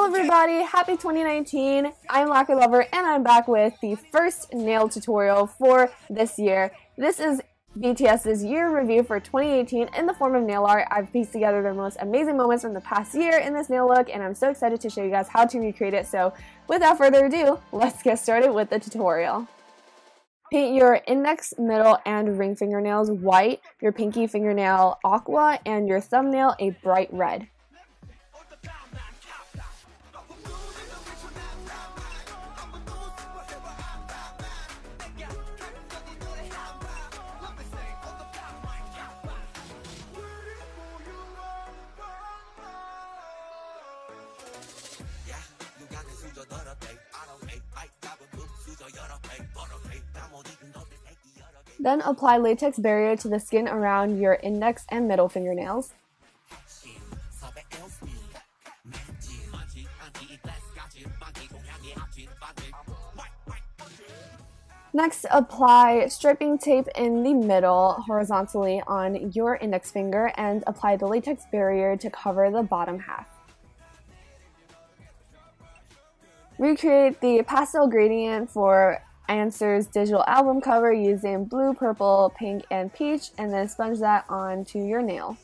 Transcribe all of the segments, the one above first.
Hello everybody, happy 2019. I'm Lacquer Lover and I'm back with the first nail tutorial for this year. This is BTS's year review for 2018 in the form of nail art. I've pieced together the most amazing moments from the past year in this nail look and I'm so excited to show you guys how to recreate it. So without further ado, let's get started with the tutorial. Paint your index, middle, and ring fingernails white, your pinky fingernail aqua, and your thumbnail a bright red. Then apply latex barrier to the skin around your index and middle fingernails. Next, apply striping tape in the middle horizontally on your index finger and apply the latex barrier to cover the bottom half. Recreate the pastel gradient for Answer's digital album cover using blue, purple, pink, and peach, and then sponge that onto your nail.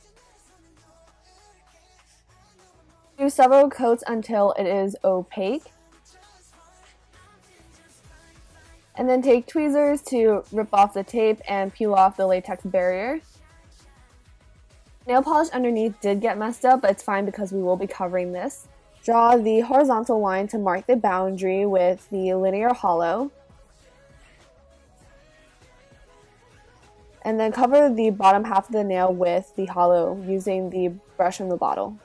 Do several coats until it is opaque. And then take tweezers to rip off the tape and peel off the latex barrier. Nail polish underneath did get messed up, but it's fine because we will be covering this. Draw the horizontal line to mark the boundary with the linear hollow. And then cover the bottom half of the nail with the hollow using the brush from the bottle.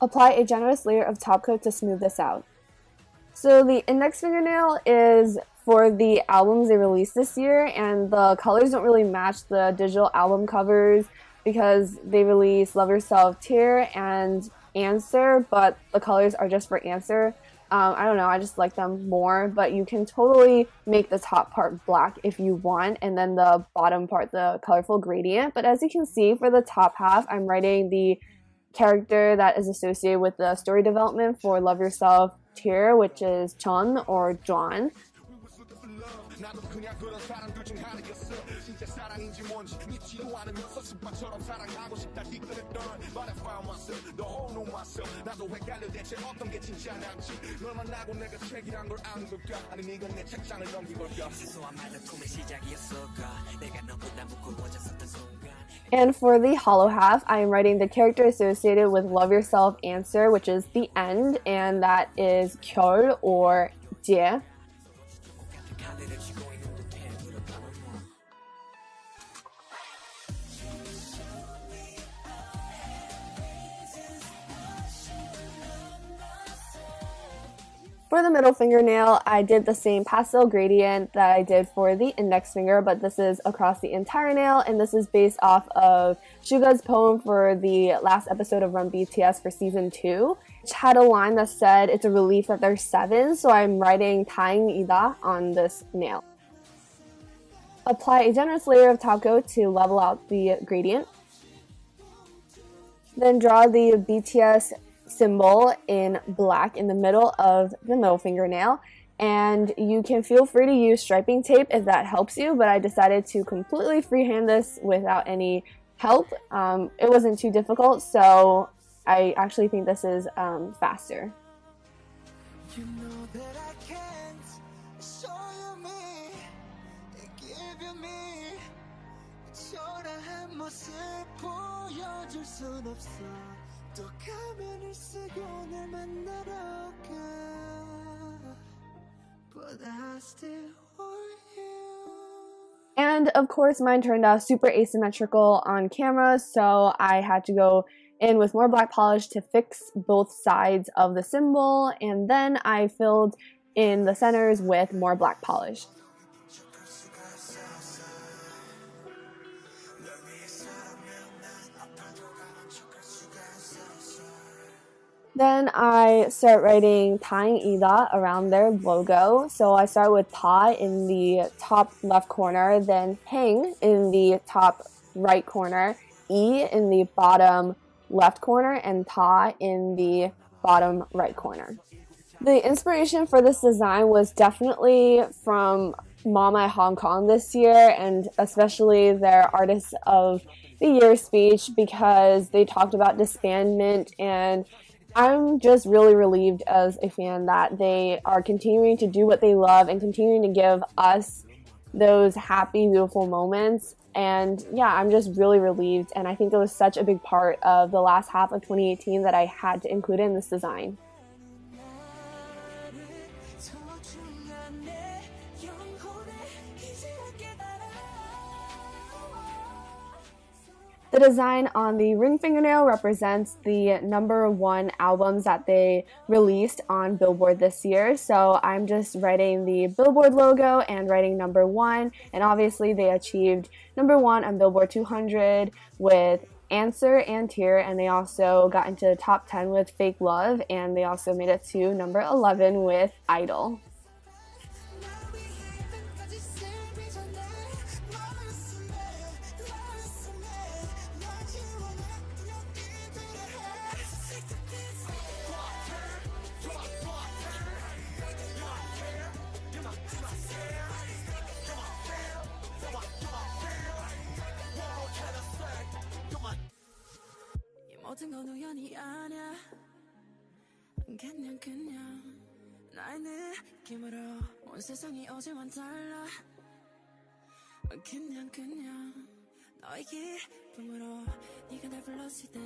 Apply a generous layer of top coat to smooth this out. So the index fingernail is for the albums they released this year, and the colors don't really match the digital album covers because they released Love Yourself, Tear, and Answer, but the colors are just for Answer. I don't know, I just like them more, but you can totally make the top part black if you want, and then the bottom part the colorful gradient. But as you can see, for the top half, I'm writing the character that is associated with the story development for Love Yourself, Tear, which is Chun or John. And for the hollow half, I am writing the character associated with Love Yourself Answer, which is the end, and that is Kyol or Jie. For the middle fingernail, I did the same pastel gradient that I did for the index finger, but this is across the entire nail, and this is based off of Suga's poem for the last episode of Run BTS for season 2, which had a line that said, "It's a relief that there's 7, so I'm writing 다행이다 on this nail. Apply a generous layer of top coat to level out the gradient. Then draw the BTS symbol in black in the middle of the middle fingernail, and you can feel free to use striping tape if that helps you, but I decided to completely freehand this without any help. It wasn't too difficult, so I actually think this is faster. You know that I can't show you me, give you me. 초라한 모습 보여줄 순 없어. 또 가면을 쓰고 날 만나러 가. But I still want you. And of course mine turned out super asymmetrical on camera, so I had to go in with more black polish to fix both sides of the symbol, and then I filled in the centers with more black polish. Then I start writing 다행이다 around their logo. So I start with 다 in the top left corner, then 행 in the top right corner, 이 in the bottom left corner, and 다 in the bottom right corner. The inspiration for this design was definitely from Mama Hong Kong this year, and especially their Artist of the Year speech, because they talked about disbandment, and I'm just really relieved as a fan that they are continuing to do what they love and continuing to give us those happy, beautiful moments. And yeah, I'm just really relieved, and I think it was such a big part of the last half of 2018 that I had to include in this design. The design on the ring fingernail represents the #1 albums that they released on Billboard this year. So I'm just writing the Billboard logo and writing #1. And obviously they achieved #1 on Billboard 200 with Answer and Tear. And they also got into the top 10 with Fake Love. And they also made it to number 11 with Idol. 모든 건 우연이 아냐 그냥 나의 느낌으로 온 세상이 어제와는 달라 그냥 너의 기쁨으로 네가 날 불렀을 때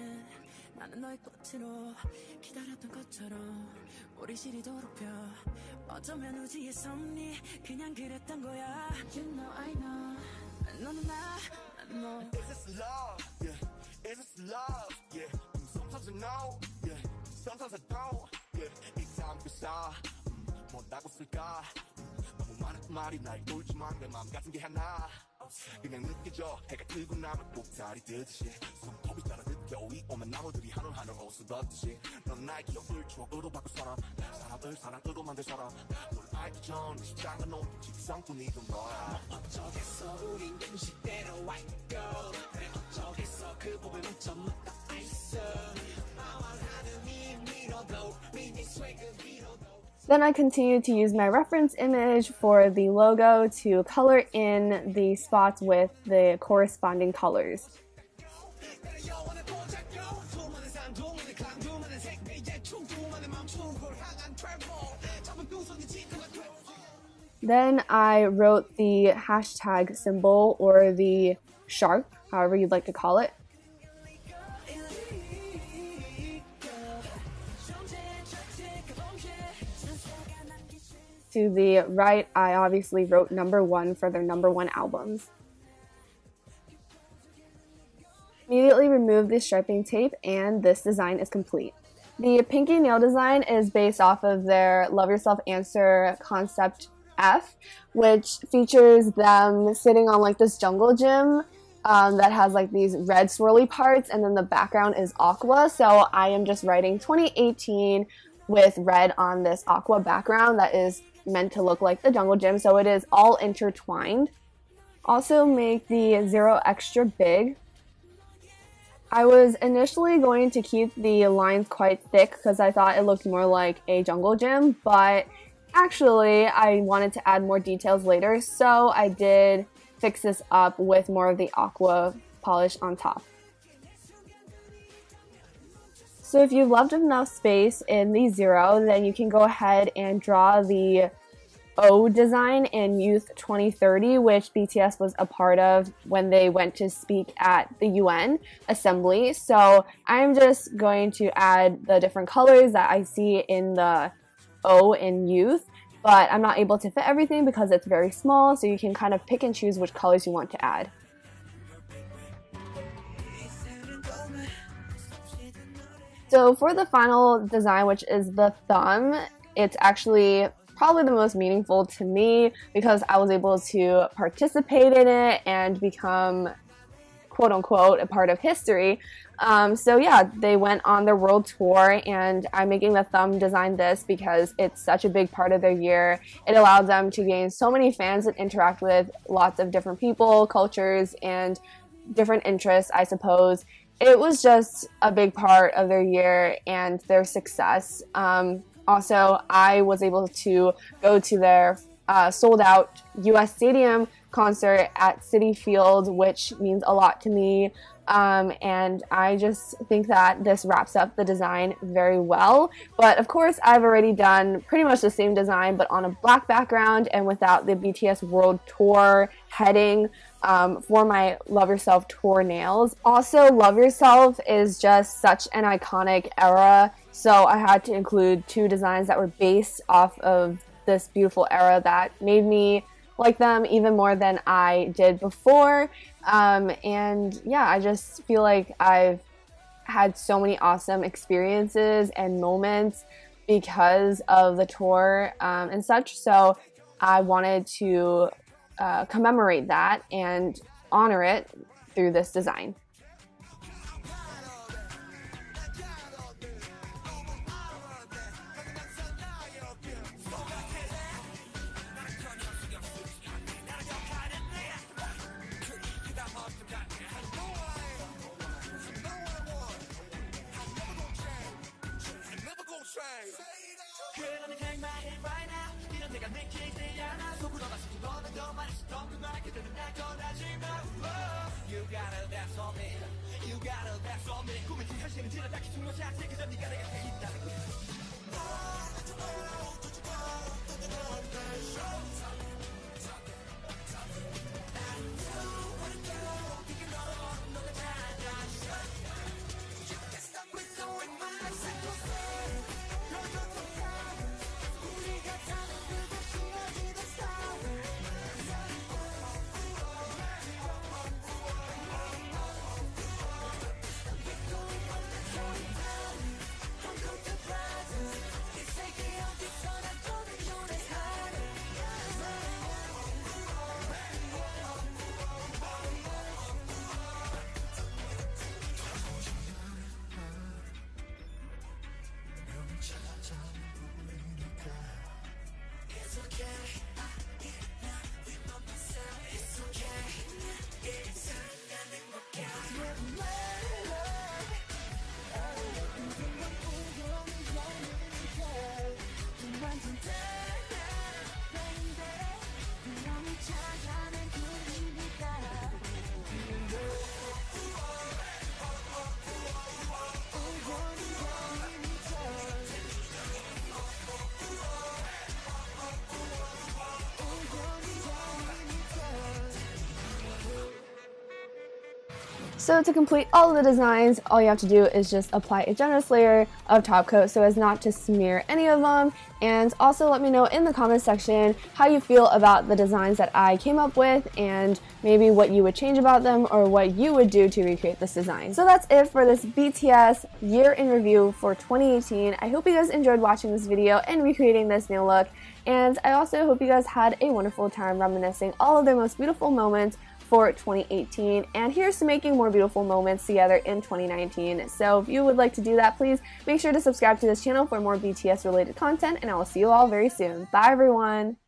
나는 너의 꽃으로 기다렸던 것처럼 우리 실이 도록펴 어쩌면 우지의 섭리 그냥 그랬던 거야 You know I know 너는 나는 너 Is this love? Yeah. Is this love? Yeah. Sometimes I know. Yeah. Sometimes I don't. Yeah. 이 다음 그사 뭐라고 쓸까? 너무 많은 말이 날 돌지만 내 마음 같은 게 하나. 그냥 느껴져 해가 뜨고 나면 꼭다리 뜨듯이 손톱이 따라 느껴 오면 나무들이 하늘 옷을 넌 나의 기억을 추억으로 바꿀 사람 사람을 사랑으로 만들 사람 널 알기 전 십장은 온 지성뿐이던 거야 어쩌겠어 우린 음식대로 white girl 그래 어쩌겠어 그 법을 멈춰 다 있어 하느님 밀어도 미니 swag을 밀어도 Then I continued to use my reference image for the logo to color in the spots with the corresponding colors. Then I wrote the hashtag symbol, or the shark, however you'd like to call it. To the right, I obviously wrote #1 for their #1 albums. Immediately remove the striping tape, and this design is complete. The pinky nail design is based off of their Love Yourself Answer Concept F, which features them sitting on like this jungle gym that has like these red swirly parts, and then the background is aqua. So I am just writing 2018 with red on this aqua background that is meant to look like the jungle gym, so it is all intertwined. Also make the 0 extra big. I was initially going to keep the lines quite thick because I thought it looked more like a jungle gym, but actually I wanted to add more details later, so I did fix this up with more of the aqua polish on top. So if you've left enough space in the 0, then you can go ahead and draw the O design in Youth 2030, which BTS was a part of when they went to speak at the UN Assembly. So I'm just going to add the different colors that I see in the O in Youth, but I'm not able to fit everything because it's very small, so you can kind of pick and choose which colors you want to add. So for the final design, which is the thumb, it's actually probably the most meaningful to me because I was able to participate in it and become, quote unquote, a part of history. So yeah, they went on their world tour, and I'm making the thumb design this because it's such a big part of their year. It allowed them to gain so many fans and interact with lots of different people, cultures, and different interests, I suppose. it was just a big part of their year and their success. Also, I was able to go to their sold out US Stadium concert at Citi Field, which means a lot to me. And I just think that this wraps up the design very well. But of course, I've already done pretty much the same design, but on a black background and without the BTS World Tour heading for my Love Yourself tour nails. Also, Love Yourself is just such an iconic era, so I had to include two designs that were based off of this beautiful era that made me like them even more than I did before. And yeah, I just feel like I've had so many awesome experiences and moments because of the tour and such. So I wanted to commemorate that and honor it through this design. So to complete all of the designs, all you have to do is just apply a generous layer of top coat so as not to smear any of them. And also let me know in the comments section how you feel about the designs that I came up with and maybe what you would change about them or what you would do to recreate this design. So that's it for this BTS year in review for 2018. I hope you guys enjoyed watching this video and recreating this nail look. And I also hope you guys had a wonderful time reminiscing all of their most beautiful moments for 2018, and here's to making more beautiful moments together in 2019. So if you would like to do that, please make sure to subscribe to this channel for more BTS related content, and I will see you all very soon. Bye everyone!